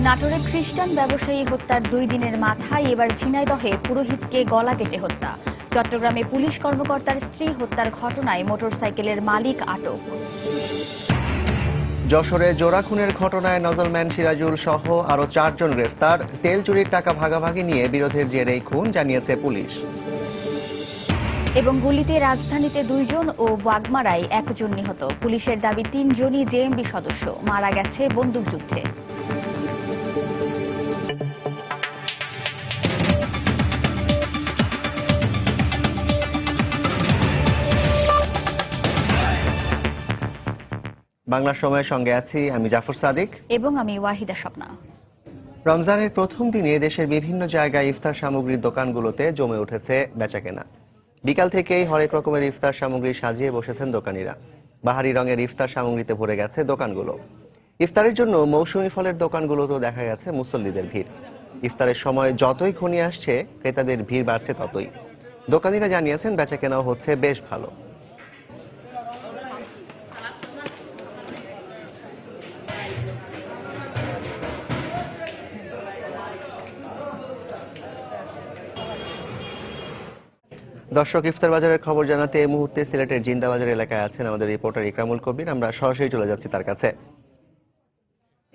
নাটোরে খ্রিস্টান ব্যবসায়ী হত্যার 2 দিনের মাথায় এবার ঝিনাইদহে পুরোহিতকে গলা কেটে হত্যা। চট্টগ্রামে পুলিশ কর্মকর্তার স্ত্রী হত্যার ঘটনায় মোটরসাইকেলের মালিক আটক। যশোরে জোড়া খুনের ঘটনায় নজলম্যান সিরাজুল সহ আরো 4 জন গ্রেফতার। তেল চুরির টাকা ভাগাভাগি নিয়ে বিরোধের জেরে খুন জানিয়েছে পুলিশ। এবং গুলিতে রাজধানীতে 2 জন ও বাগমারায় 1 জন নিহত। পুলিশের দাবি 3 জনই জেএমবি সদস্য, মারা গেছে বন্দুকযুদ্ধে। বাংলা সময়ের সঙ্গে আছি আমি জাফর সাদিক এবং আমি ওয়াহিদা স্বপ্না। রমজানের প্রথম দিনে দেশের বিভিন্ন জায়গায় ইফতার সামগ্রীর দোকানগুলোতে জমে উঠেছে বেচাকেনা। বিকাল থেকেই হরেক রকমের ইফতার সামগ্রী সাজিয়ে বসেছেন দোকানিরা। বাহারি রঙের ইফতার সামগ্রীতে ভরে গেছে দোকানগুলো। ইফতারের জন্য মৌসুমী ফলের দোকানগুলোতেও দেখা গেছে মুসল্লিদের ভিড়। ইফতারের সময় যতই ঘনিয়ে আসছে ক্রেতাদের ভিড় বাড়ছে ততই। দোকানিরা জানিয়েছেন বেচাকেনাও হচ্ছে বেশ ভালো। দর্শক, ইফতার বাজারের খবর জানাতে এই মুহূর্তে সিলেটের জিন্দাবাজার এলাকায় আছেন আমাদের রিপোর্টার ইকরামুল কবির। আমরা সরাসরি চলে যাচ্ছি তার কাছে।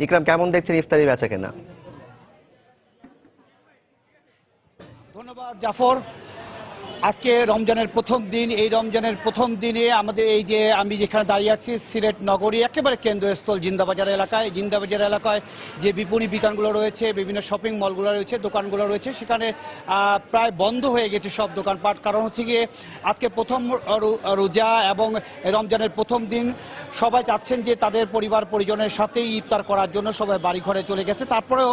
ইকরাম, কেমন দেখছেন ইফতারি বেচাকেনা? ধন্যবাদ জাফর। আজকে রমজানের প্রথম দিন। এই রমজানের প্রথম দিনে আমাদের এই যে আমি যেখানে দাঁড়িয়ে আছি সিলেট নগরী একেবারে কেন্দ্রস্থল জিন্দাবাজার এলাকায়। জিন্দাবাজার এলাকায় যে বিপণী বিতানগুলো রয়েছে, বিভিন্ন শপিং মলগুলো রয়েছে, দোকানগুলো রয়েছে, সেখানে প্রায় বন্ধ হয়ে গেছে সব দোকানপাট। কারণ হচ্ছে গিয়ে আজকে প্রথম রোজা এবং রমজানের প্রথম দিন। সবাই চাচ্ছেন যে তাদের পরিবার পরিজনের সাথেই ইফতার করার জন্য সবাই বাড়ি ঘরে চলে গেছে। তারপরেও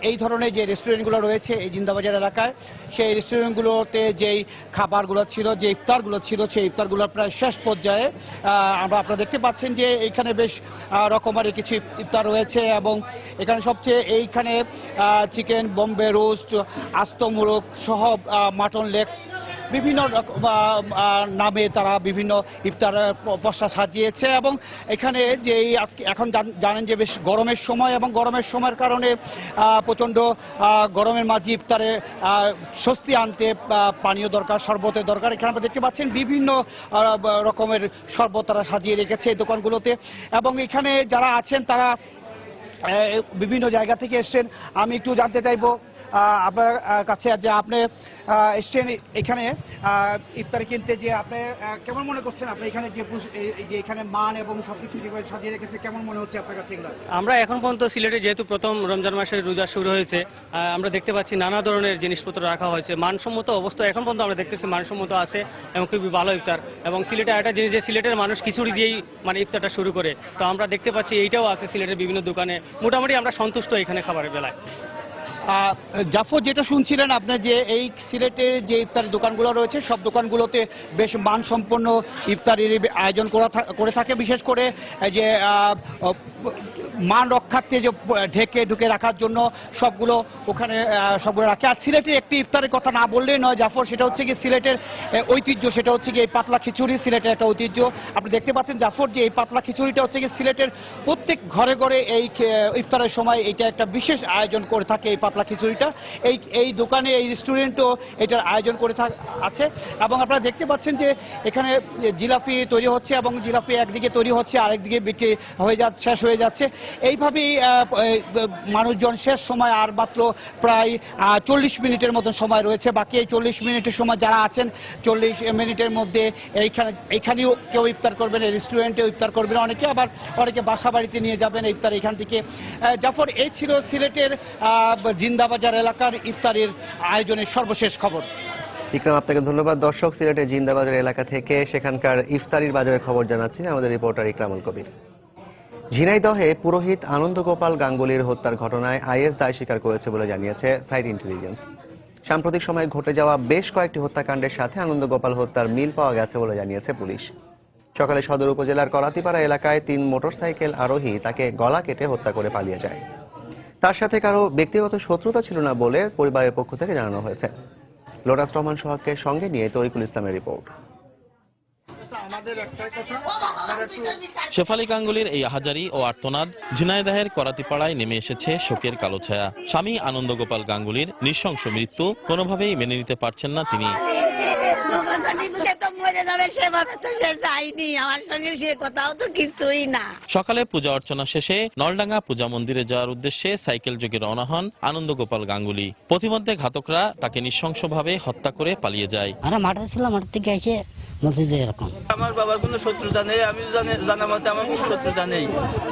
এই ধরনের যে রেস্টুরেন্টগুলো রয়েছে এই জিন্দাবাজার এলাকায়, সেই রেস্টুরেন্টগুলোতে যেই খাবারগুলো ছিল, যে ইফতারগুলো ছিল, সেই ইফতারগুলো প্রায় শেষ পর্যায়ে। আপনারা দেখতে পাচ্ছেন যে এইখানে বেশ রকমারি কিছু ইফতার রয়েছে এবং এখানে সবচেয়ে এইখানে চিকেন, বোম্বে রোস্ট, আস্ত মোরগ সহ মাটন লেগ বিভিন্ন নামে তারা বিভিন্ন ইফতার পসরা সাজিয়েছে। এবং এখানে যে এখন জানেন যে বেশ গরমের সময় এবং গরমের সময়ের কারণে প্রচণ্ড গরমের মাঝে ইফতারে স্বস্তি আনতে পানীয় দরকার, শরবতের দরকার। এখানে আমরা দেখতে পাচ্ছেন বিভিন্ন রকমের শরবত তারা সাজিয়ে রেখেছে এই দোকানগুলোতে। এবং এখানে যারা আছেন তারা বিভিন্ন জায়গা থেকে এসছেন। আমি একটু জানতে চাইবো আপনার কাছে যে আপনি এসছেন এখানে ইফতারি কিনতে, যে আপনি কেমন মনে করছেন? আপনি এখানে যে এখানে মান এবং সবকিছু যেভাবে সাজিয়ে রেখেছে কেমন মনে হচ্ছে আপনার কাছে এগুলো? আমরা এখন পর্যন্ত সিলেটে যেহেতু প্রথম রমজান মাসের রোজা শুরু হয়েছে, আমরা দেখতে পাচ্ছি নানা ধরনের জিনিসপত্র রাখা হয়েছে। মানসম্মত অবস্থা এখন পর্যন্ত আমরা দেখতেছি মানসম্মত আছে এবং খুবই ভালো ইফতার। এবং সিলেটে একটা জিনিস যে সিলেটের মানুষ খিচুড়ি দিয়েই মানে ইফতারটা শুরু করে, তো আমরা দেখতে পাচ্ছি এইটাও আছে সিলেটের বিভিন্ন দোকানে। মোটামুটি আমরা সন্তুষ্ট এখানে খাবারের বেলায়। জাফর, যেটা শুনছিলেন আপনি যে এই সিলেটে যে ইফতারি দোকানগুলো রয়েছে সব দোকানগুলোতে বেশ মানসম্পন্ন ইফতারির আয়োজন করে থাকে। বিশেষ করে যে মান রক্ষার্থে যে ঢুকে রাখার জন্য সবগুলো ওখানে সবগুলো রাখে। আর সিলেটের একটি ইফতারের কথা না বললেই নয় জাফর, সেটা হচ্ছে কি সিলেটের ঐতিহ্য, সেটা হচ্ছে কি এই পাতলা খিচুড়ি। সিলেটের একটা ঐতিহ্য আপনি দেখতে পাচ্ছেন জাফর, যে এই পাতলা খিচুড়িটা হচ্ছে কি সিলেটের প্রত্যেক ঘরে ঘরে এই ইফতারের সময় এটা একটা বিশেষ আয়োজন করে থাকে। এই পাতলা খিচুড়িটা এই দোকানে, এই রেস্টুরেন্টও এটার আয়োজন করে আছে। এবং আপনারা দেখতে পাচ্ছেন যে এখানে জিলাপি তৈরি হচ্ছে এবং জিলাপি একদিকে তৈরি হচ্ছে আরেকদিকে বিক্রি শেষ হয়ে যাচ্ছে। এইভাবেই মানুষজন শেষ সময় আর মাত্র প্রায় 40 মিনিটের মতো সময় রয়েছে। বাকি এই 40 মিনিটের সময় যারা আছেন 40 মিনিটের মধ্যে এইখানেও কেউ ইফতার করবেন, এই রেস্টুরেন্টেও ইফতার করবেন, অনেকে বাসা বাড়িতে নিয়ে যাবেন ইফতার এখান থেকে। জাফর, এই ছিল সিলেটের জিন্দাবাজার এলাকার ইফতারের আয়োজনের সর্বশেষ খবর। ইকরাম, আপনাকে ধন্যবাদ। দর্শক, সিলেটের জিন্দাবাজার এলাকা থেকে সেখানকার ইফতারির বাজারের খবর জানাচ্ছেন আমাদের রিপোর্টার ইকরামুল কবির। ঝিনাইদহে পুরোহিত আনন্দগোপাল গাঙ্গুলির হত্যার ঘটনায় আইএস দায় স্বীকার করেছে বলে জানিয়েছে সাইট ইন্টেলিজেন্স। সাম্প্রতিক সময়ে ঘটে যাওয়া বেশ কয়েকটি হত্যাকাণ্ডের সাথে আনন্দগোপাল হত্যার মিল পাওয়া গেছে বলে জানিয়েছে পুলিশ। সকালে সদর উপজেলার করাতিপাড়া এলাকায় 3 মোটরসাইকেল আরোহী তাকে গলা কেটে হত্যা করে পালিয়ে যায়। তার সাথে কারো ব্যক্তিগত শত্রুতা ছিল না বলে পরিবারের পক্ষ থেকে জানানো হয়েছে। লোটাস রহমান সোহাগকে সঙ্গে নিয়ে তরিকুল ইসলামের রিপোর্ট। শেফালী গাঙ্গুলির এই আহাজারি ও আর্তনাদ ঝিনাইদহের করাতিপাড়ায় নেমে এসেছে শোকের কালো ছায়া। স্বামী আনন্দগোপাল গাঙ্গুলির নৃশংস মৃত্যু কোনোভাবেই মেনে নিতে পারছেন না তিনি। সকালে পূজা অর্চনা শেষে নলডাঙ্গা পূজা মন্দিরে যাওয়ার উদ্দেশ্যে সাইকেল যোগে রওনা হন আনন্দগোপাল গাঙ্গুলি। প্রতিমধ্যে ঘাতকরা তাকে নৃশংসভাবে হত্যা করে পালিয়ে যায়। আমরা মাঠে ছিলাম, মাঠ থেকে এসে বলছি যে এরকম আমার বাবার কোনো শত্রুতা নেই, আমি জানা মতে আমার কোনো শত্রুতা নেই,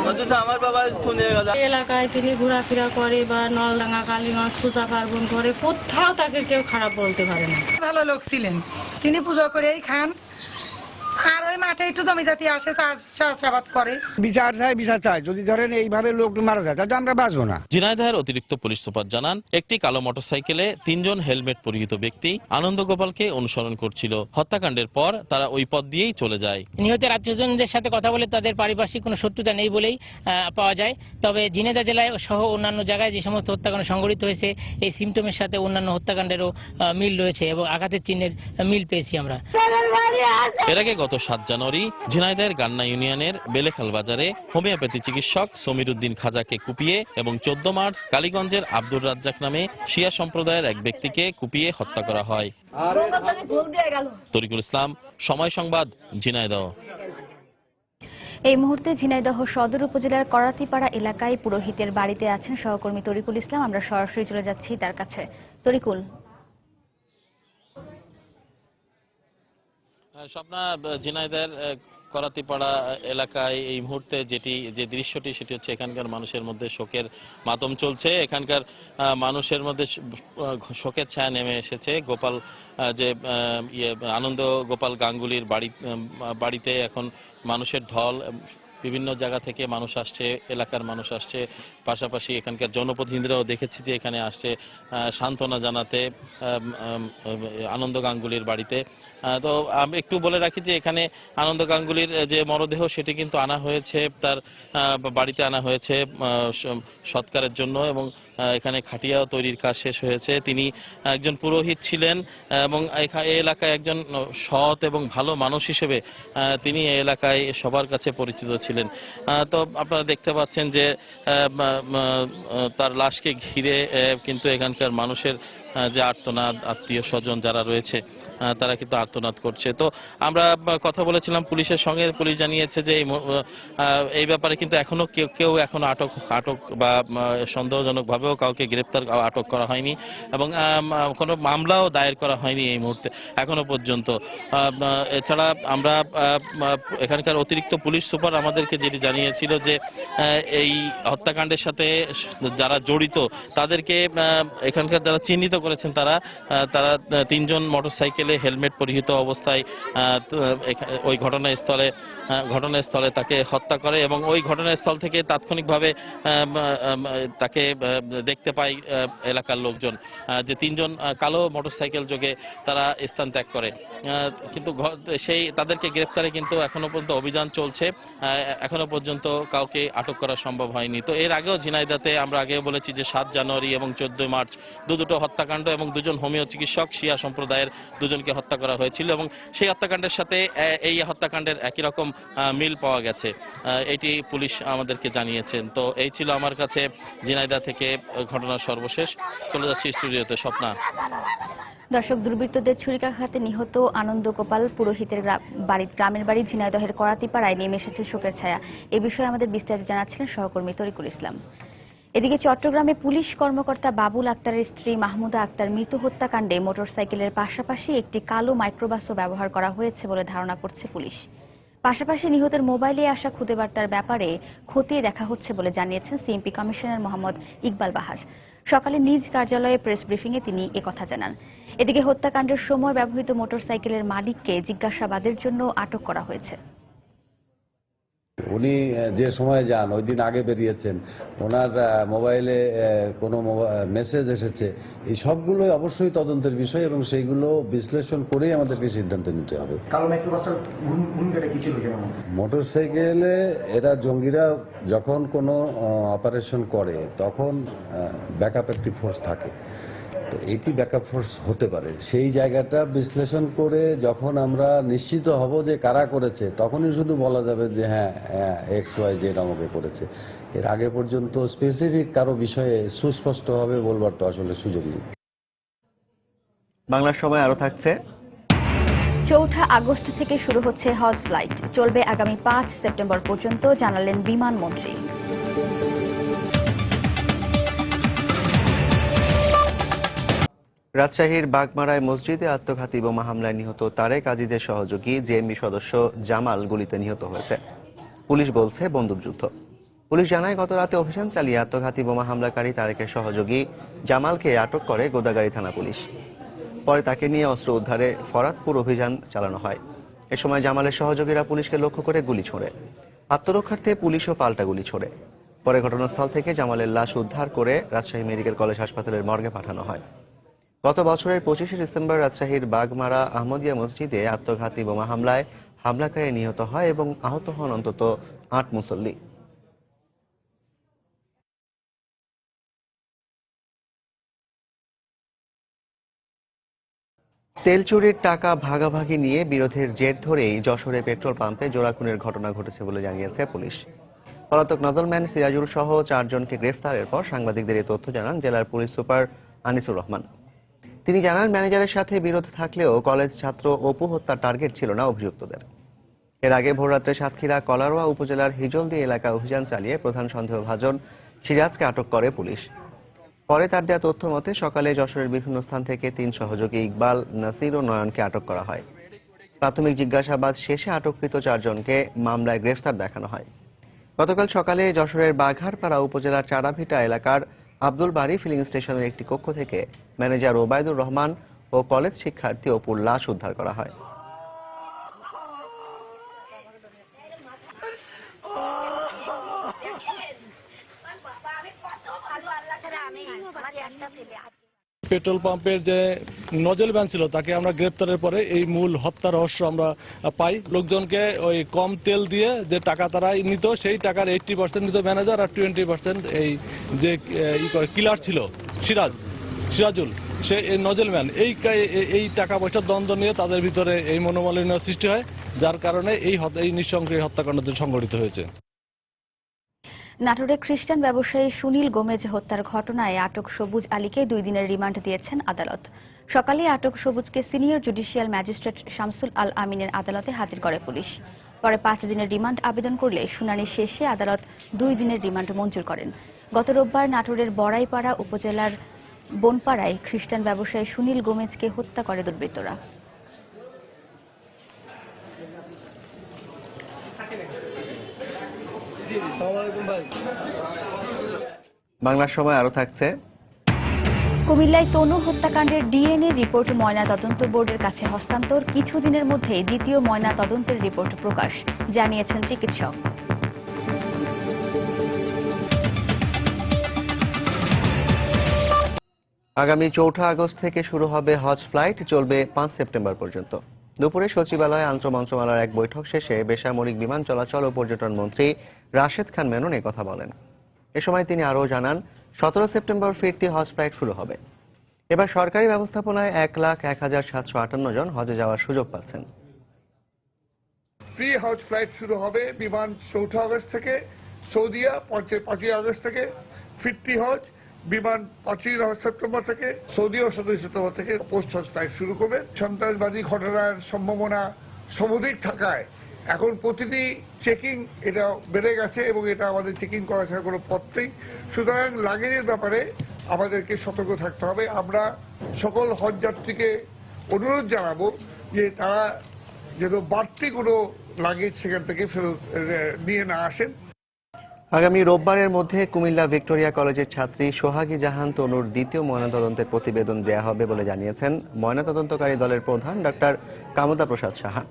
অথচ আমার বাবা খুনে গেল। এলাকায় তিনি ঘোরাফেরা করে বা নলডাঙ্গা কালীগঞ্জ পূজা পার্বণ করে, কোথাও তাকে কেউ খারাপ বলতে পারে না। ভালো লোক ছিলেন তিনি, পুজো করেই খান, আর ওই মাঠে একটু জমি জাতি আসে চাষাবাদ করে। বিচার চাই, যদি ধরেন এইভাবে লোক মারা যায় তাহলে আমরা বাঁচবো না। ঝিনাইদহের অতিরিক্ত পুলিশ সুপার জানান, একটি কালো মোটরসাইকেলে 3 জন হেলমেট পরিহিত ব্যক্তি আনন্দগোপালকে অনুসরণ করছিল। হত্যাকাণ্ডের পর তারা ওই পথ দিয়েই চলে যায়। নিহতের আত্মীয়স্বজনদের সাথে কথা বলে তাদের পারিপার্শ্বিক কোনো শত্রুতা নেই বলেই পাওয়া যায়। তবে ঝিনাইদহ জেলায় সহ অন্যান্য জায়গায় যে সমস্ত হত্যাকাণ্ড সংঘটিত হয়েছে, এই সিমটমের সাথে অন্যান্য হত্যাকাণ্ডেরও মিল রয়েছে এবং আঘাতের চিহ্নের মিল পেয়েছি আমরা। এর আগে গত 7 জানুয়ারি ঝিনাইদহের গান্না ইউনিয়নের বেলেখাল বাজারে হোমিওপ্যাথি চিকিৎসক সমীর উদ্দিন খাজাকে কুপিয়ে এবং 14 মার্চ কালীগঞ্জের আব্দুর রাজ্জাক নামে শিয়া সম্প্রদায়ের এক ব্যক্তিকে কুপিয়ে হত্যা করা হয়। তরিকুল ইসলাম, সময় সংবাদ, ঝিনাইদহ। এই মুহূর্তে ঝিনাইদহ সদর উপজেলার করাতিপাড়া এলাকায় পুরোহিতের বাড়িতে আছেন সহকর্মী তরিকুল ইসলাম। আমরা সরাসরি চলে যাচ্ছি তার কাছে। তরিকুল, স্বপ্না, ঝিনাইদহের করাতিপাড়া এলাকায় এই মুহূর্তে যে দৃশ্যটি সেটি হচ্ছে এখানকার মানুষের মধ্যে শোকের মাতম চলছে। এখানকার মানুষের মধ্যে শোকের ছায়া নেমে এসেছে। গোপাল আনন্দ গোপাল গাঙ্গুলির বাড়িতে এখন মানুষের ঢল। বিভিন্ন জায়গা থেকে মানুষ আসছে, এলাকার মানুষ আসছে, পাশাপাশি এখানকার জনপ্রতিনিধিরাও দেখেছি যে এখানে আসছে সান্ত্বনা জানাতে আনন্দ গাঙ্গুলির বাড়িতে। তো আমি একটু বলে রাখি যে এখানে আনন্দ গাঙ্গুলির যে মরদেহ সেটি কিন্তু আনা হয়েছে, তার বাড়িতে আনা হয়েছে সৎকারের জন্য, এবং এখানে খাটিয়াও তৈরির কাজ শেষ হয়েছে। তিনি একজন পুরোহিত ছিলেন এবং এই এলাকায় একজন সৎ এবং ভালো মানুষ হিসেবে তিনি এই এলাকায় সবার কাছে পরিচিত ছিলেন। তো আপনারা দেখতে পাচ্ছেন যে তার লাশকে ঘিরে কিন্তু এখানকার মানুষের যে আর্তনাদ, আত্মীয় স্বজন যারা রয়েছে তারা কিন্তু আর্তনাদ করছে। তো আমরা কথা বলেছিলাম পুলিশের সঙ্গে, পুলিশ জানিয়েছে যে এই ব্যাপারে কিন্তু এখনো কেউ এখনো আটক বা সন্দেহজনক ভাবেও কাউকে গ্রেপ্তার আটক করা হয়নি এবং কোনো মামলাও দায়ের করা হয়নি এই মুহূর্তে এখনো পর্যন্ত। এছাড়া আমরা এখানকার অতিরিক্ত পুলিশ সুপার আমাদেরকে যেটি জানিয়েছিল যে এই হত্যাকাণ্ডের সাথে যারা জড়িত তাদেরকে এখানকার যারা চিহ্নিত করেছেন তারা 3 জন মোটরসাইকেলে হেলমেট পরিহিত অবস্থায় ওই ঘটনাস্থলে তাকে হত্যা করে এবং ওই ঘটনাস্থল থেকে তাৎক্ষণিকভাবে তাকে দেখতে পায় এলাকার লোকজন যে 3 জন কালো মোটরসাইকেল যোগে তারা স্থান ত্যাগ করে। কিন্তু তাদেরকে গ্রেফতারে কিন্তু এখনো পর্যন্ত অভিযান চলছে, এখনো পর্যন্ত কাউকে আটক করা সম্ভব হয়নি। তো এর আগেও ঝিনাইদহতে আমরা আগেও বলেছি যে 7 জানুয়ারি এবং 14 মার্চ দুটো হত্যাকাণ্ড এবং 2 জন হোমিও চিকিৎসক শিয়া সম্প্রদায়ের 2 জনকে হত্যা করা হয়েছিল এবং সেই হত্যাকাণ্ডের সাথে এই হত্যাকাণ্ডের একই রকম মিল পাওয়া গেছে, এটি পুলিশ আমাদেরকে জানিয়েছেন। তো এই ছিল আমার কাছে ঝিনাইদহ থেকে ঘটনার সর্বশেষ। চলে যাচ্ছি স্টুডিওতে। স্বপ্না। দর্শক, দুর্বৃত্তদের ছুরিকাঘাতে নিহত আনন্দ গোপাল পুরোহিতের গ্রামের বাড়ি ঝিনাইদহের করাতিপাড়ায় নেমে এসেছে শোকের ছায়া। এ বিষয়ে আমাদের বিস্তারিত জানাচ্ছিলেন সহকর্মী তরিকুল ইসলাম। এদিকে চট্টগ্রামে পুলিশ কর্মকর্তা বাবুল আক্তারের স্ত্রী মাহমুদা আক্তার মৃত্যু হত্যাকাণ্ডে মোটরসাইকেলের পাশাপাশি একটি কালো মাইক্রোবাসও ব্যবহার করা হয়েছে বলে ধারণা করছে পুলিশ। পাশাপাশি নিহতের মোবাইলে আসা খুদে বার্তার ব্যাপারে খতিয়ে দেখা হচ্ছে বলে জানিয়েছেন সিএমপি কমিশনার মোহাম্মদ ইকবাল বাহার। সকালে নিজ কার্যালয়ে প্রেস ব্রিফিংয়ে তিনি একথা জানান। এদিকে হত্যাকাণ্ডের সময় ব্যবহৃত মোটরসাইকেলের মালিককে জিজ্ঞাসাবাদের জন্য আটক করা হয়েছে। উনি যে সময় যান ওই দিন আগে বেরিয়েছেন, ওনার মোবাইলে কোনো মেসেজ এসেছে, এই সবগুলোই অবশ্যই তদন্তের বিষয় এবং সেইগুলো বিশ্লেষণ করেই আমাদেরকে সিদ্ধান্ত নিতে হবে। মোটরসাইকেলে এরা জঙ্গিরা যখন কোনো অপারেশন করে তখন ব্যাকআপ একটি ফোর্স থাকে, তো এটি ব্যাকআপ ফোর্স হতে পারে। সেই জায়গাটা বিশ্লেষণ করে যখন আমরা নিশ্চিত হব যে কারা করেছে, তখনই শুধু বলা যাবে যে হ্যাঁ XYZ আমাকে করেছে। এর আগে পর্যন্ত স্পেসিফিক কারো বিষয়ে সুস্পষ্টভাবে বলবার তো আসলে সুযোগ নেই। বাংলার সময় আরো থাকছে। 4 আগস্ট থেকে শুরু হচ্ছে হজ ফ্লাইট, চলবে আগামী 5 সেপ্টেম্বর পর্যন্ত, জানালেন বিমানমন্ত্রী। রাজশাহীর বাগমারায় মসজিদে আত্মঘাতী বোমা হামলায় নিহত তারেক আজিজের সহযোগী জেএমবি সদস্য জামাল গুলিতে নিহত হয়েছে। পুলিশ বলছে বন্দুকযুদ্ধ। পুলিশ জানায় গত রাতে অভিযান চালিয়ে আত্মঘাতী বোমা হামলাকারী তারেকের সহযোগী জামালকে আটক করে গোদাগাড়ী থানা পুলিশ। পরে তাকে নিয়ে অস্ত্র উদ্ধারে ফরাদপুর অভিযান চালানো হয়। এ সময় জামালের সহযোগীরা পুলিশকে লক্ষ্য করে গুলি ছোড়ে। আত্মরক্ষার্থে পুলিশও পাল্টা গুলি ছোড়ে। পরে ঘটনাস্থল থেকে জামালের লাশ উদ্ধার করে রাজশাহী মেডিকেল কলেজ হাসপাতালের মর্গে পাঠানো হয়। গত বছরের 25শে ডিসেম্বর রাজশাহীর বাগমারা আহমদিয়া মসজিদে আত্মঘাতী বোমা হামলায় হামলাকারী নিহত হয় এবং আহত হন অন্তত 8 মুসল্লি। তেল চুরির টাকা ভাগাভাগি নিয়ে বিরোধের জের ধরেই যশোরে পেট্রোল পাম্পে জোড়াখুনের ঘটনা ঘটেছে বলে জানিয়েছে পুলিশ। পলাতক নজলম্যান সিরাজুল সহ 4 জনকে গ্রেফতারের পর সাংবাদিকদের এই তথ্য জানান জেলার পুলিশ সুপার আনিসুর রহমান। তিনি জানান, ম্যানেজারের সাথে বিরোধ থাকলেও কলেজ ছাত্র অপু হত্যার টার্গেট ছিল না অভিযুক্তদের। এর আগে ভোররাত্রে সাতক্ষীরা কলারোয়া উপজেলার হিজলদি এলাকা অভিযান চালিয়ে প্রধান সন্দেহভাজন সিরাজকে আটক করে পুলিশ। পরে তার দেওয়া তথ্য মতে সকালে যশোরের বিভিন্ন স্থান থেকে 3 সহযোগী ইকবাল, নাসির ও নয়নকে আটক করা হয়। প্রাথমিক জিজ্ঞাসাবাদ শেষে আটককৃত 4 জনকে মামলায় গ্রেফতার দেখানো হয়। গতকাল সকালে যশোরের বাঘারপাড়া উপজেলার চারাভিটা এলাকার আব্দুল বাড়ি ফিলিং স্টেশনের একটি কক্ষ থেকে ম্যানেজার ওবায়দুর রহমান ও কলেজ শিক্ষার্থী অপুর লাশ উদ্ধার করা হয়। পেট্রোল পাম্পের যে নজল ম্যান ছিল তাকে আমরা গ্রেপ্তারের পরে এই মূল হত্যা রহস্য আমরা পাই। লোকজনকে ওই কম তেল দিয়ে যে টাকা তারা নিত, সেই টাকার 80% নিত ম্যানেজার আর 20% এই যে কিলার ছিল সিরাজুল, সে নজল ম্যান, এই টাকা পয়সার দ্বন্দ্ব নিয়ে তাদের ভিতরে এই মনোমালিন্য সৃষ্টি হয়, যার কারণে এই নৃশংস হত্যাকাণ্ড সংঘটিত হয়েছে। নাটোরে খ্রিস্টান ব্যবসায়ী সুনীল গোমেজ হত্যার ঘটনায় আটক সবুজ আলীকে 2 দিনের রিমান্ড দিয়েছেন আদালত। সকালে আটক সবুজকে সিনিয়র জুডিশিয়াল ম্যাজিস্ট্রেট শামসুল আল আমিনের আদালতে হাজির করে পুলিশ। পরে 5 দিনের রিমান্ড আবেদন করলে শুনানি শেষে আদালত 2 দিনের রিমান্ড মঞ্জুর করেন। গত রোববার নাটোরের বড়াইপাড়া উপজেলার বনপাড়ায় খ্রিস্টান ব্যবসায়ী সুনীল গোমেজকে হত্যা করে দুর্বৃত্তরা। বাংলার সময় আরো থাকছে। কুমিল্লায় তনু হত্যাকাণ্ডের ডিএনএ রিপোর্ট ময়না তদন্ত বোর্ডের কাছে হস্তান্তর, কিছুদিনের মধ্যেই দ্বিতীয় ময়না তদন্তের রিপোর্ট প্রকাশ, জানিয়েছেন চিকিৎসক। আগামী 4 আগস্ট থেকে শুরু হবে হজ ফ্লাইট, চলবে 5 সেপ্টেম্বর পর্যন্ত। দুপুরে সচিবালয়ে আন্তঃমন্ত্রণালয়ের এক বৈঠক শেষে বেসামরিক বিমান চলাচল ও পর্যটন মন্ত্রী রাশেদ খান মেনন এই কথা বলেন। এ সময় তিনি আরও জানান, 17 সেপ্টেম্বর ফিরতি হজ ফ্লাইট শুরু হবে। এবার সরকারি ব্যবস্থাপনায় 1,01,758 জন হজে যাওয়ার সুযোগ পাচ্ছেন। প্রি হজ ফ্লাইট শুরু হবে বিমান 4 আগস্ট থেকে, সৌদিয়া 5 আগস্ট থেকে, ফিরতি হজ বিমান 5 সেপ্টেম্বর থেকে, সৌদি ও 17 সেপ্টেম্বর থেকে পোস্ট হজ ফ্লাইট শুরু করবে। সন্ত্রাসবাদী ঘটনার সম্ভাবনা সমধিক থাকায় এখন প্রতিটি চেকিং এটা বেড়ে গেছে এবং এটা আমাদের চেকিং করা ছাড়া কোনো পথ নেই। সুতরাং লাগেজের ব্যাপারে আমাদেরকে সতর্ক থাকতে হবে। আমরা সকল হজ যাত্রীকে অনুরোধ জানাবো যে তারা যেন বাড়তি কোনো লাগেজ সেখান থেকে ফেরত নিয়ে না আসেন। আগামী রোববারের মধ্যে কুমিল্লা ভিক্টোরিয়া কলেজের ছাত্রী সোহাগী জাহান তনুর দ্বিতীয় ময়নাতদন্তের প্রতিবেদন দেয়া হবে বলে জানিয়েছেন ময়নাতদন্তকারী দলের প্রধান ডক্টর কামতা প্রসাদ সাহা।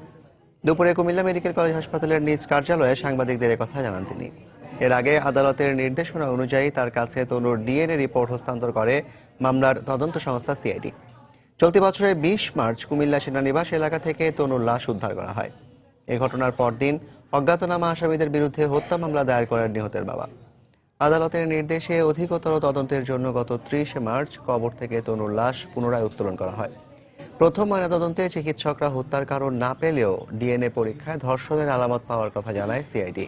দুপুরে কুমিল্লা মেডিকেল কলেজ হাসপাতালের নিজ কার্যালয়ে সাংবাদিকদের কথা জানান তিনি। এর আগে আদালতের নির্দেশনা অনুযায়ী তার কাছে তনুর ডিএনএ রিপোর্ট হস্তান্তর করে মামলার তদন্ত সংস্থা সিআইডি। চলতি বছরের 20 মার্চ কুমিল্লা সেনানিবাস এলাকা থেকে তনুর লাশ উদ্ধার করা হয়। এ ঘটনার পরদিন অজ্ঞাতনামা আসামিদের বিরুদ্ধে হত্যা মামলা দায়ের করেন নিহতের বাবা। আদালতের নির্দেশে অধিকতর তদন্তের জন্য গত 30 মার্চ কবর থেকে তনুর লাশ পুনরায় উত্তোলন করা হয়। প্রথম ময়নাতদন্তে চিকিৎসকরা হত্যার কারণ না পেলেও ডিএনএ পরীক্ষায় ধর্ষণের আলামত পাওয়ার কথা জানায় সিআইডি।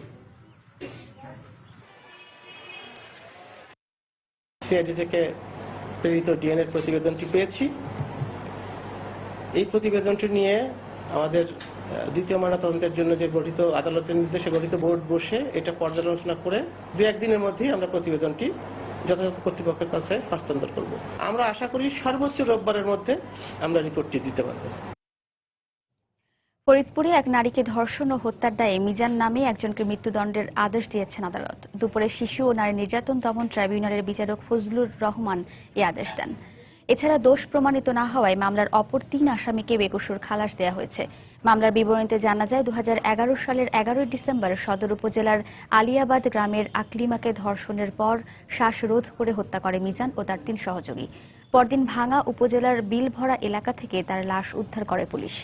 সিআইডি থেকে প্রেরিত ডিএনএ প্রতিবেদনটি পেয়েছি। এই প্রতিবেদনটি নিয়ে আমাদের দ্বিতীয় ময়নাতদন্তের জন্য যে গঠিত আদালতের নির্দেশে গঠিত বোর্ড বসে এটা পর্যালোচনা করে 2-1 দিনের মধ্যেই আমরা প্রতিবেদনটি যথাযথ কর্তৃপক্ষের কাছে হস্তান্তর করব। আমরা আশা করি সর্বোচ্চ রোববারের মধ্যে আমরা রিপোর্টটি দিতে পারব। ফরিদপুরে এক নারীকে ধর্ষণ ও হত্যার দায়ে মিজান নামে একজনকে মৃত্যুদণ্ডের আদেশ দিয়েছেন আদালত। দুপুরে শিশু ও নারী নির্যাতন দমন ট্রাইব্যুনালের বিচারক ফজলুর রহমান এই আদেশ দেন। এছাড়া দোষ প্রমাণিত না হওয়ায় মামলার অপর 3 আসামিকে বেকসুর খালাস দেওয়া হয়েছে। মামলার বিবরণীতে জানা যায় 2011 সালের 11 ডিসেম্বর সদর উপজেলার আলিয়াবাদ গ্রামের আকলিমাকে ধর্ষণের পর শ্বাসরোধ করে হত্যা করে মিজান ও তার 3 সহযোগী। পরদিন ভাঙ্গা উপজেলার বিলভরা এলাকা থেকে তার লাশ উদ্ধার করে পুলিশ।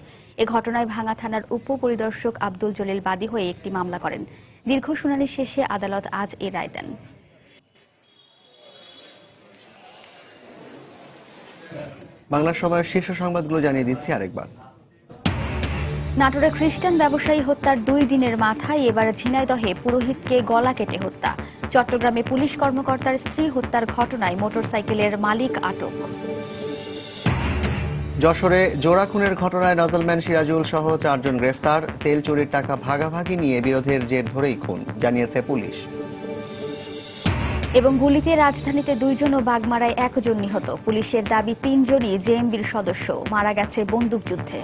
এ ঘটনায় ভাঙ্গা থানার উপপরিদর্শক আব্দুল জলিল বাদী হয়ে একটি মামলা করেন। দীর্ঘ শুনানি শেষে আদালত আজ এই রায় দেন। বাংলা সময়ের শীর্ষ সংবাদগুলো জানিয়ে দিচ্ছি আরেকবার। নাটোরে খ্রিস্টান ব্যবসায়ী হত্যার 2 দিনের মাথায় এবার ঝিনাইদহে পুরোহিতকে গলা কেটে হত্যা। চট্টগ্রামে পুলিশ কর্মকর্তার স্ত্রী হত্যার ঘটনায় মোটরসাইকেলের মালিক আটক। যশোরে জোড়া খুনের ঘটনায় নজলম্যান সিরাজুল সহ 4 জন গ্রেফতার। তেল চুরির টাকা ভাগাভাগি নিয়ে বিরোধের জের ধরেই খুন, জানিয়েছে পুলিশ। এবং গুলিতে রাজধানীতে 2 জন ও বাগমারায় 1 জন নিহত। পুলিশের দাবি 3 জনই জেএমবির সদস্য, মারা গেছে বন্দুকযুদ্ধে।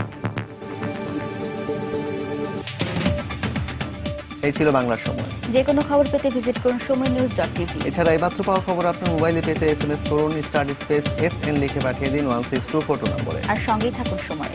এই ছিল বাংলার সময়। যে কোনো খবর পেতে ভিজিট করুন সময়নিউজ.টিভি। এছাড়া এই মাত্র পাওয়া খবর আপনার মোবাইলে পেতে SMS করুন *SN লিখে পাঠিয়ে দিন 16242 নম্বরে। আর সঙ্গেই থাকুন সময়।